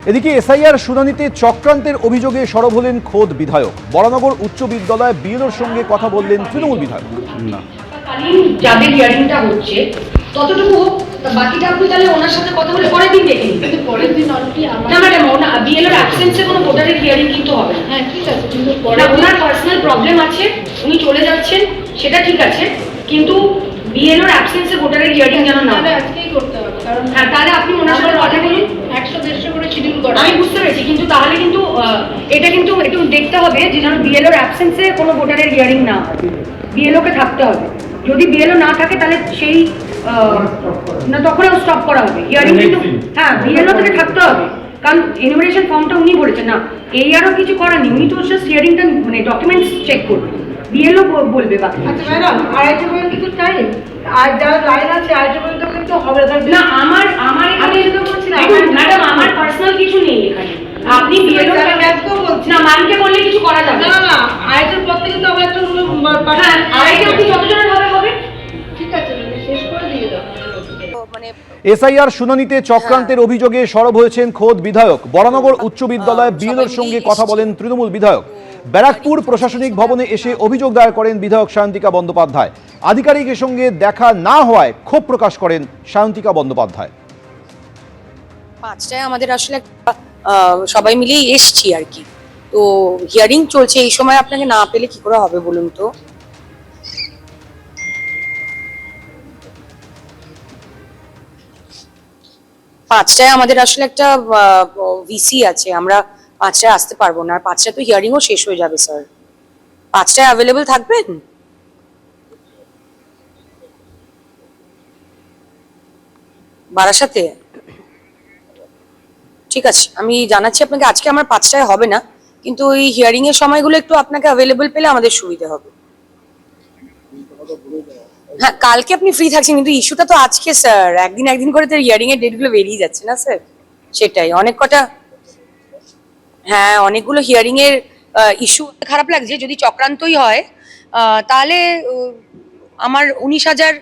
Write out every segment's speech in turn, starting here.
এদিকে এসআইআর শুনানিতে চক্রান্তের অভিযোগে সরব হলেন খোদ বিধায়ক। বরানগর উচ্চ বিদ্যালয়ে বিএলওর সঙ্গে কথা বললেন তৃণমূল বিধায়ক। যাদের হিয়ারিংটা হচ্ছে ততটুকু হোক, বাকিটা আপনি তাহলে ওনার সাথে কথা বলে পরের দিন দেখে নিন। পরের দিন অলরেডি না ম্যাডাম, বিএলওর অ্যাবসেন্সে কোনো ভোটারের হিয়ারিং কিন্তু হবে না। হ্যাঁ ঠিক আছে, কিন্তু পরে ওনার পার্সোনাল প্রবলেম আছে, উনি চলে যাচ্ছেন, সেটা ঠিক আছে, কিন্তু বিএলওর অ্যাবসেন্সে ভোটারের হিয়ারিং যেন না হয়। আজকেই করতে হবে, কারণ হ্যাঁ তাহলে আপনি ওনার সাথে কথা বলুন। 100-150 করে শিডিউল করা, আমি বুঝতে পেরেছি, কিন্তু তাহলে কিন্তু এটা কিন্তু একটু দেখতে হবে যে যেন বিএলওর অ্যাবসেন্সে কোনো ভোটারের হিয়ারিং না হয়। বিএলওকে থাকতে হবে, যদি বিএলও না থাকে তাহলে সেই না তখন স্টপ করা হবে হিয়ারিং, কিন্তু হ্যাঁ বিএলও থেকে থাকতে হবে, কারণ এনুমারেশন ফর্মটা উনি বলেছেন না, এই আরও কিছু করার নেই, উনি তো জাস্ট হিয়ারিংটা মানে ডকুমেন্টস চেক করবেন, বিএলও বলবে। বাকি আচ্ছা ম্যাডাম, 2:30 পর্যন্ত তো টাইম, আর যারা লাইন আছে 2:30 পর্যন্ত কিন্তু হবে না। আমার আমি যেটা বলছি না ম্যাডাম, আমার পার্সোনাল কিছু নেই এখানে, আপনি বিএলও ম্যামকেও বলছি না, ম্যামকে বললে কিছু করা যাবে না। না 2:30 পর থেকে তো আবার একটা হ্যাঁ, আড়াইটে আপনি যতজনের হবে ঠিক আছে, শেষ করে দিয়ে দাও। এসআইআর শুনানিতে চক্রান্তের অভিযোগে সরব হয়েছেন খোদ বিধায়ক। বরানগর উচ্চ বিদ্যালয়ে বিএলওর সঙ্গে কথা বলেন তৃণমূল বিধায়ক। ব্যারাকপুর প্রশাসনিক ভবনে এসে অভিযোগ দায়ের করেন বিধায়ক সায়ন্তিকা বন্দ্যোপাধ্যায়। আধিকারিকের সঙ্গে দেখা না হওয়ায় ক্ষোভ প্রকাশ করেন সায়ন্তিকা বন্দ্যোপাধ্যায়। 5টায় আমাদের আসলে সবাই মিলেই এসছি আর কি, তো হিয়ারিং চলছে, এই সময় আপনাকে না পেলে কি করে হবে বলুন তো। পাঁচটায় আমাদের আসলে একটা ভিসি আছে, আমরা 5টায় আসতে পারবো না, আর 5টায় তো হিয়ারিংও শেষ হয়ে যাবে স্যার। 5টায় অ্যাভেলেবল থাকবেন? বারাসাতে? ঠিক আছে, আমি জানাচ্ছি আপনাকে, আজকে আমার 5টায় হবে না, কিন্তু ওই হিয়ারিং এর সময়গুলো একটু আপনাকে অ্যাভেলেবল পেলে আমাদের সুবিধা হবে। হ্যাঁ কালকে আপনি ফ্রি থাকছেন, কিন্তু ইস্যুটা তো আজকে স্যার, একদিন করে তো হিয়ারিং এর ডেটগুলো বেরিয়ে যাচ্ছে না স্যার, সেটাই অনেক কটা। হ্যাঁ অনেকগুলো হিয়ারিং এর ইস্যু। খারাপ লাগছে যদি চক্রান্তই হয়, তাহলে আমার 19,000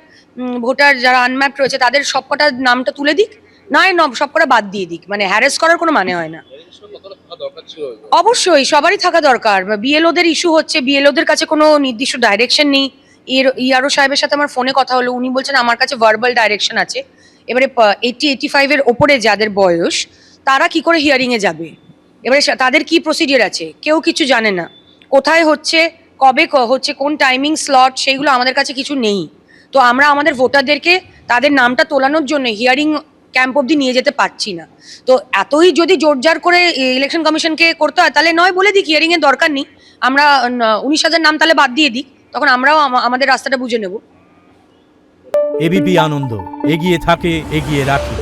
ভোটার যারা আনম্যাপড রয়েছে তাদের সবকটা নামটা তুলে দিক, নয় সবকটা বাদ দিয়ে দিক, মানে হ্যারেস করার কোনো মানে হয় না। অবশ্যই সবারই থাকা দরকার। বিএলওদের ইস্যু হচ্ছে, বিএলওদের কাছে কোনো নির্দিষ্ট ডাইরেকশন নেই। ইআরও সাহেবের সাথে আমার ফোনে কথা হলো, উনি বলছেন আমার কাছে ভার্বাল ডাইরেকশন আছে। এবারে 80-85 এর ওপরে যাদের বয়স, তারা কি করে হিয়ারিং এ যাবে? এবারে তাদের কি প্রসিডিওর আছে কেউ কিছু জানে না, কোথায় হচ্ছে, কবে হচ্ছে, কোন টাইমিং স্লট, সেইগুলো আমাদের কাছে কিছু নেই। তো আমরা আমাদের ভোটারদেরকে তাদের নামটা তোলানোর জন্য হিয়ারিং ক্যাম্প অবধি নিয়ে যেতে পারছি না। তো এতই যদি জোরজার করে ইলেকশন কমিশনকে করতে হয়, তাহলে নয় বলে দিক হিয়ারিং এর দরকার নেই, আমরা 19,000 নাম তাহলে বাদ দিয়ে দিক, তখন আমরাও আমাদের রাস্তাটা বুঝে নেব। এবিপি আনন্দ, এগিয়ে থাকে, এগিয়ে রাখে।